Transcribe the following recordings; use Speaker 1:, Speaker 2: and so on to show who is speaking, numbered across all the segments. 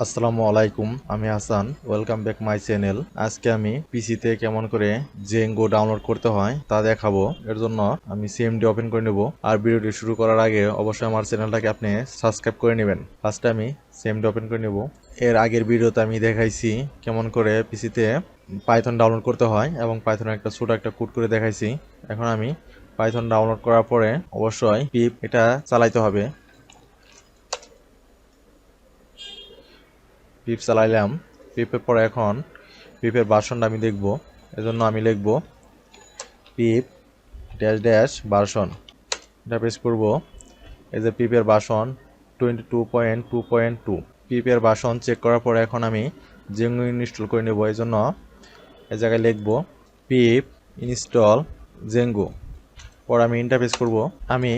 Speaker 1: আসসালামু আলাইকুম, আমি Hasan. Welcome back my channel. আজকে আমি পিসিতে কেমন করে জেঙ্গো ডাউনলোড করতে হয় তা দেখাবো। এর জন্য আমি সিএমডি ওপেন করে নেব। আর ভিডিওটি শুরু করার আগে অবশ্যই আমার চ্যানেলটাকে আপনি সাবস্ক্রাইব করে নেবেন। ফার্স্টে আমি সিএমডি ওপেন করে নেব। এর আগের ভিডিওতে আমি দেখাইছি কেমন করে পিসিতে পাইথন ডাউনলোড করতে হয় এবং পাইথনের একটা ছোট একটা কোড করে দেখাইছি। এখন আমি পাইথন ডাউনলোড করার পরে অবশ্যই পিপ এটা চালাইতে হবে। পিপ চালাইলাম। পিপের পরে এখন পিপের ভার্সনটা আমি দেখব। এজন্য আমি লিখব পিপ ড্যাশ ড্যাশ ভার্সন। এটা প্রেস করব। এই যে পিপের ভার্সন 22.2.2। পিপের ভার্সন চেক করার পরে এখন আমি জেঙ্গো ইনস্টল করে নেব। এই জন্য এই জায়গায় লিখব পিপ ইনস্টল জেঙ্গো। পর আমি ইন্টারফেস করব। আমি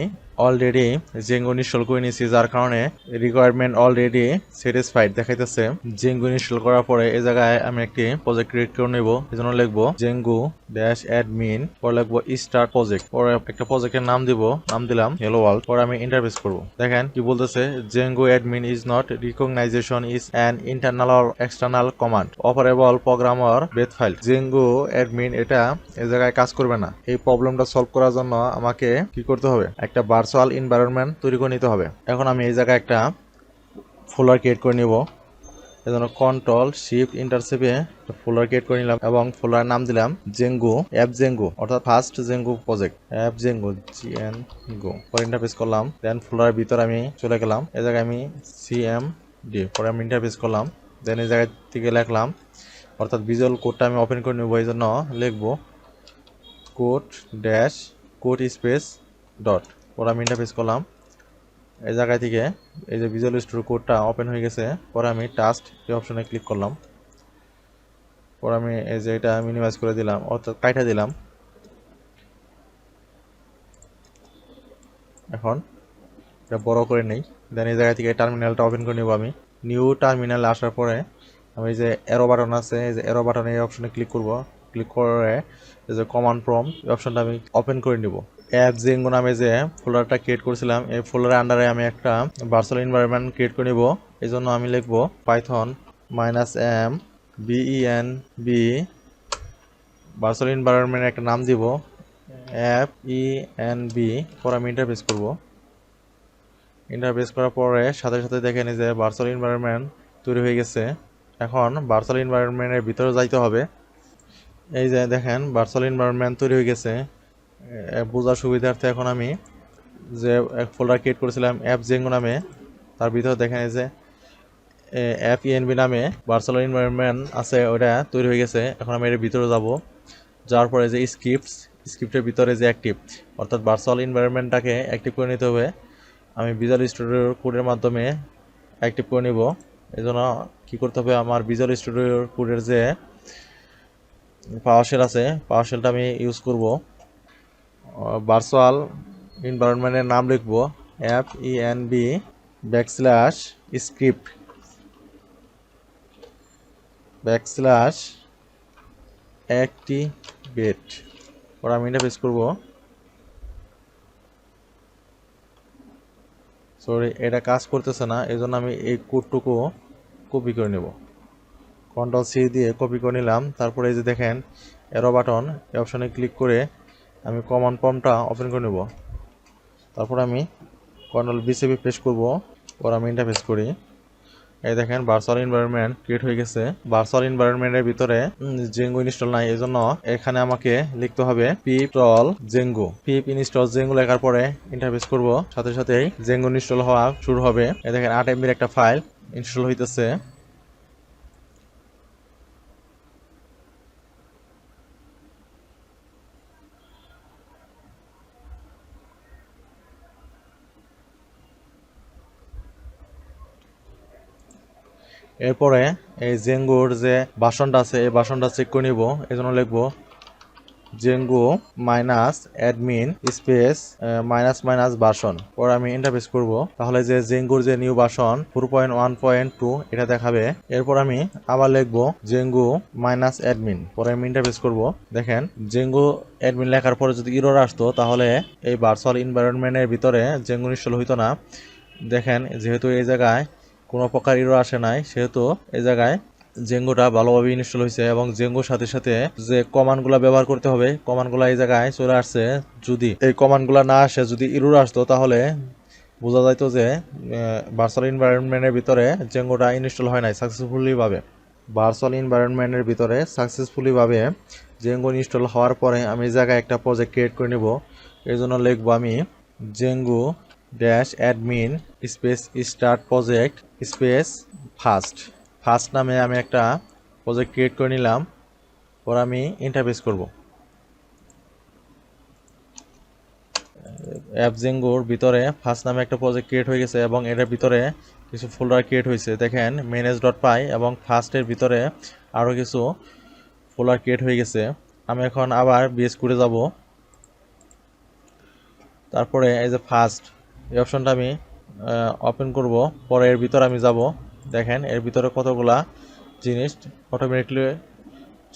Speaker 1: অলরেডি জেঙ্গো ইনস্টল করে নিয়েছি, যার কারণে রিকোয়ারমেন্ট অলরেডি স্যাটিসফাইড দেখাইতেছে। জেঙ্গো ইনস্টল করার পরে এই জায়গায় আমি একটি প্রজেক্ট ক্রিয়েট করে নেব। এজন্য লিখবো django-admin, পরে লিখবো স্টার্ট প্রজেক্ট। পরে একটা প্রজেক্টের নাম দিব, নাম দিলাম হেলো ওয়ার্ল্ড। পরে আমি ইন্টারফেস করব। দেখেন কি বলতেছে, django-admin is not recognition is an internal or external command operable programmer beth file। django-admin এটা এই জায়গায় কাজ করবে না। এই প্রবলেমটা সলভ করার জন্য আমাকে কি করতে হবে, একটা ভার্চুয়াল এনভায়রনমেন্ট তৈরি করে নিতে হবে। এখন আমি এই জায়গায় একটা ফোল্ডার ক্রিয়েট করে নিব। এজন্য কন্ট্রোল শিফট এন্টার চেপে ফোল্ডার ক্রিয়েট করে নিলাম এবং ফোল্ডারের নাম দিলাম জেঙ্গো অ্যাপ জেঙ্গো, অর্থাৎ first Django project app Django জিএনগো। পরে ইন্টারফেস করলাম। দেন ফোল্ডারের ভিতরে আমি চলে গেলাম। এই জায়গায় আমি সিএমডি, পরে আমি ইন্টারফেস করলাম। দেন এই জায়গা থেকে লিখলাম, অর্থাৎ ভিজুয়াল কোডটা আমি ওপেন করে নেব। এই জন্য লিখবো code dash code space dot. পরে আমি ইন্টারফেস করলাম। এই জায়গা থেকে এই যে ভিজুয়াল স্টুডিও কোডটা ওপেন হয়ে গেছে। পরে আমি টাস্ক এই অপশনে ক্লিক করলাম। পরে আমি এই যে এটা মিনিমাইজ করে দিলাম, অর্থাৎ কাইটা দিলাম। এখন এটা বড় করে নেই। দেন এই জায়গা থেকে টার্মিনালটা ওপেন করে নেব। আমি নিউ টার্মিনালে আসার পরে আমি এই যে অ্যারো বাটন আছে, এই যে অ্যারো বাটন এই অপশনে ক্লিক করব। ক্লিক করে এই যে কমান্ড প্রম্পট এই অপশনটা আমি ওপেন করে নিব। অ্যাপ জেঙ্গো নামে যে ফোল্ডারটা ক্রিয়েট করেছিলাম, এই ফোল্ডারের আন্ডারে আমি একটা ভার্চুয়াল এনভায়রনমেন্ট ক্রিয়েট করে নিব। এই জন্য আমি লিখব পাইথন -m benv ভার্চুয়াল এনভায়রনমেন্টের একটা নাম দিব fenv। পরে আমি ইন্টারফেস করব। ইন্টারফেস করার পরে সাথে সাথে দেখেন যে ভার্চুয়াল এনভায়রনমেন্ট তৈরি হয়ে গেছে। এখন ভার্চুয়াল এনভায়রনমেন্টের ভিতরে যাইতে হবে। এই যে দেখেন ভার্চুয়াল এনভায়রনমেন্ট তৈরি হয়ে গেছে। বোঝার সুবিধার্থে এখন আমি যে এক ফোল্ডার ক্রিয়েট করেছিলাম অ্যাপ জেঙ্গো নামে, তার ভিতরে দেখেন এই যে FENV নামে ভার্চুয়াল এনভায়রনমেন্ট আছে, ওটা তৈরি হয়ে গেছে। এখন আমি এর ভিতরে যাব। যাওয়ার পরে যে স্ক্রিপ্টের ভিতরে যে অ্যাক্টিভ, অর্থাৎ ভার্চুয়াল এনভায়রনমেন্টটাকে অ্যাক্টিভ করে নিতে হবে। আমি ভিজুয়াল স্টুডিওর কোডের মাধ্যমে অ্যাক্টিভ করে নিব। এই জন্য কী করতে হবে, আমার ভিজুয়াল স্টুডিওর কোডের যে পাওয়ার শেল আছে, পাওয়ার শেলটা আমি ইউজ করব। ভার্চুয়াল এনভায়রনমেন্টের নাম লিখব FENV \script \activate। পরে আমি ইন্টারফেস করব। সরি, এটা কাজ করতেছে না, এই জন্য আমি এই কোডটুকু কপি করে নেব। কন্ট্রোল সি দিয়ে কপি করে নিলাম। তারপরে এই যে দেখেন অ্যারো বাটন এই অপশনে ক্লিক করে আমি কমান্ড প্রম্পটটা ওপেন করে নেব। তারপর আমি কন্ট্রোল বি চেপে প্রেস করব। পর আমি ইন্টারফেস করি। এই দেখেন ভার্চুয়াল এনভায়রনমেন্ট ক্রিয়েট হয়ে গেছে। ভার্চুয়াল এনভায়রনমেন্টের ভিতরে জেঙ্গো ইনস্টল নাই, এই জন্য এখানে আমাকে লিখতে হবে পিপ জেঙ্গো। পিপ ইনস্টল জেঙ্গো লেখার পরে ইন্টারফেস করব। সাথে সাথেই জেঙ্গো ইনস্টল হওয়া শুরু হবে। এই দেখেন 8 MB একটা ফাইল ইনস্টল হইতেছে। এরপরে এই জেঙ্গোর যে ভার্সনটা আছে এই ভার্সনটা চেক করে নিব। এই জন্য লিখবো django-admin স্পেস -- ভার্সন। পরে আমি ইন্টারফেস করব। তাহলে যে জেঙ্গোর যে নিউ ভার্সন 4.1.2 এটা দেখাবে। এরপর আমি আবার লিখবো django-admin। পরে আমি ইন্টারফেস করব। দেখেন জেঙ্গো অ্যাডমিন লেখার পরে যদি এরর আসতো, তাহলে এই ভার্চুয়াল এনভায়রনমেন্টের ভিতরে জেঙ্গো ইনস্টল হইতো না। দেখেন যেহেতু এই জায়গায় কোনো প্রকার এরর আসে নাই, সেহেতু এই জায়গায় জেঙ্গোটা ভালোভাবে ইনস্টল হয়েছে এবং জেঙ্গোর সাথে সাথে যে কমান্ডগুলো ব্যবহার করতে হবে কমান্ডগুলো এই জায়গায় চলে আসছে। যদি এই কমান্ডগুলো না আসে, যদি এরর আসতো, তাহলে বোঝা যাইতো যে ভার্চুয়াল এনভায়রনমেন্টের ভিতরে জেঙ্গোটা ইনস্টল হয় নাই সাকসেসফুলি ভাবে। ভার্চুয়াল এনভায়রনমেন্টের ভিতরে সাকসেসফুলি ভাবে জেঙ্গো ইনস্টল হওয়ার পরে আমি এই জায়গায় একটা প্রজেক্ট ক্রিয়েট করে নেব। এর জন্য লিখবো আমি django-admin space start project space first নামে আমি একটা প্রজেক্ট ক্রিয়েট করে নিলাম। পর আমি ইন্টারফেস করব। অ্যাপ জেঙ্গোর ভিতরে ফার্স্ট নামে একটা প্রজেক্ট ক্রিয়েট হয়ে গেছে এবং এটার ভিতরে কিছু ফোল্ডার ক্রিয়েট হয়েছে। দেখেন manage.py এবং ফার্স্টের ভিতরে আরও কিছু ফোল্ডার ক্রিয়েট হয়ে গেছে। আমি এখন আবার বিএস করে যাব। তারপরে এই যে ফার্স্ট এই অপশনটা আমি ওপেন করব। পরে এর ভিতরে আমি যাব। দেখেন এর ভিতরে কতগুলা জিনিস অটোমেটিকলি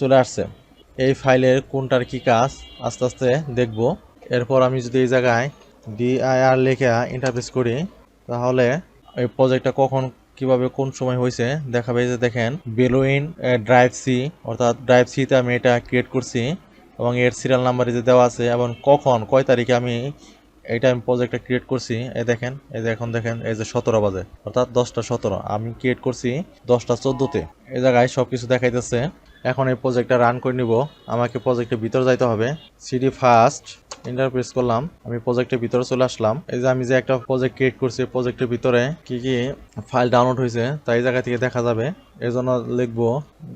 Speaker 1: চলে আসছে। এই ফাইলের কোনটার কি কাজ আস্তে আস্তে দেখব। এরপর আমি যদি এই জায়গায় dir লিখে ইন্টারফেস করি, তাহলে এই প্রজেক্টটা কখন কিভাবে কোন সময় হয়েছে দেখাবে। যে দেখেন বেলুইন ড্রাইভ সি, অর্থাৎ ড্রাইভ সিতে আমি এটা ক্রিয়েট করছি এবং এর সিরিয়াল নাম্বার যে দেওয়া আছে এবং কখন কয় তারিখে আমি প্রজেক্টটা ক্রিয়েট করছি। এই দেখেন, এই যে এখন দেখেন এই যে 17 বাজে, অর্থাৎ 10টা 17 আমি ক্রিয়েট করছি 10টা 14-তে। এই জায়গায় সবকিছু দেখাইতেছে। এখন এই প্রজেক্টটা রান করে নিব। আমাকে প্রজেক্টের ভিতরে যাইতে হবে। সিডি ফার্স্ট ইন্টারপ্রেস করলাম, আমি প্রজেক্টের ভিতরে চলে আসলাম। এই যে আমি যে একটা প্রজেক্ট ক্রিয়েট করছি, প্রজেক্টের ভিতরে কি কি ফাইল ডাউনলোড হয়েছে তাই এই জায়গা থেকে দেখা যাবে। এর জন্য লিখবো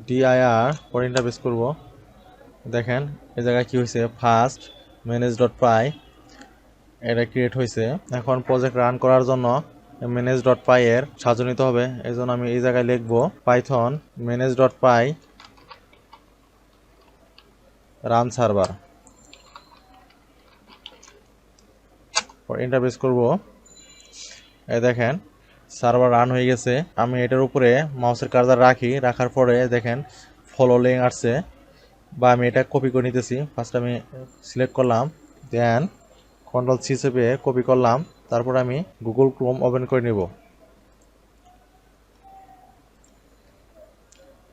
Speaker 1: dir, পরে ইন্টারপ্রেস করব। দেখেন এই জায়গায় কি হয়েছে, ফার্স্ট manage.py এটা ক্রিয়েট হয়েছে। এখন প্রজেক্ট রান করার জন্য manage.py এর সাহায্য নিতে হবে। এই জন্য আমি এই জায়গায় লিখবো Python manage.py run server, Interpress করব। এই দেখেন সার্ভার রান হয়ে গেছে। আমি এটার উপরে মাউসের কার্সার রাখার পরে দেখেন ফলো লিঙ্ক আসছে, বা আমি এটা কপি করে নিতেছি। ফার্স্ট আমি সিলেক্ট করলাম, দেন কন্ট্রোল সি চেপে কপি করলাম। তারপর আমি গুগল ক্রোম ওপেন করে নিব।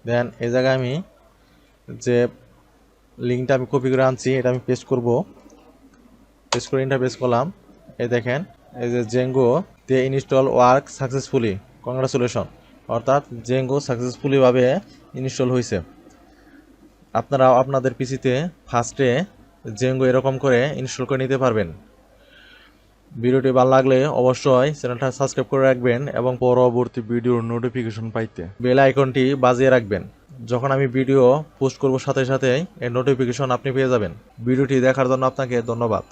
Speaker 1: দেন এই জায়গায় আমি যে লিঙ্কটা আমি কপি করে আনছি এটা আমি পেস্ট করব। পেস্ট করে ইন্টারপ্রেস করলাম। এই দেখেন এই যে জেঙ্গো তে ইনস্টল ওয়ার্ক সাকসেসফুলি, কংগ্রাচুলেশন, অর্থাৎ জেঙ্গো সাকসেসফুলি ভাবে ইনস্টল হয়েছে। আপনারা আপনাদের পিসিতে ফার্স্টে জেঙ্গো এরকম করে ইনস্টল করে নিতে পারবেন। ভিডিওটি ভালো লাগলে অবশ্যই চ্যানেলটা সাবস্ক্রাইব করে রাখবেন এবং পরবর্তী ভিডিওর নোটিফিকেশন পাইতে বেল আইকনটি বাজিয়ে রাখবেন। যখন আমি ভিডিও পোস্ট করব সাথে সাথে এর নোটিফিকেশন আপনি পেয়ে যাবেন। ভিডিওটি দেখার জন্য আপনাকে ধন্যবাদ।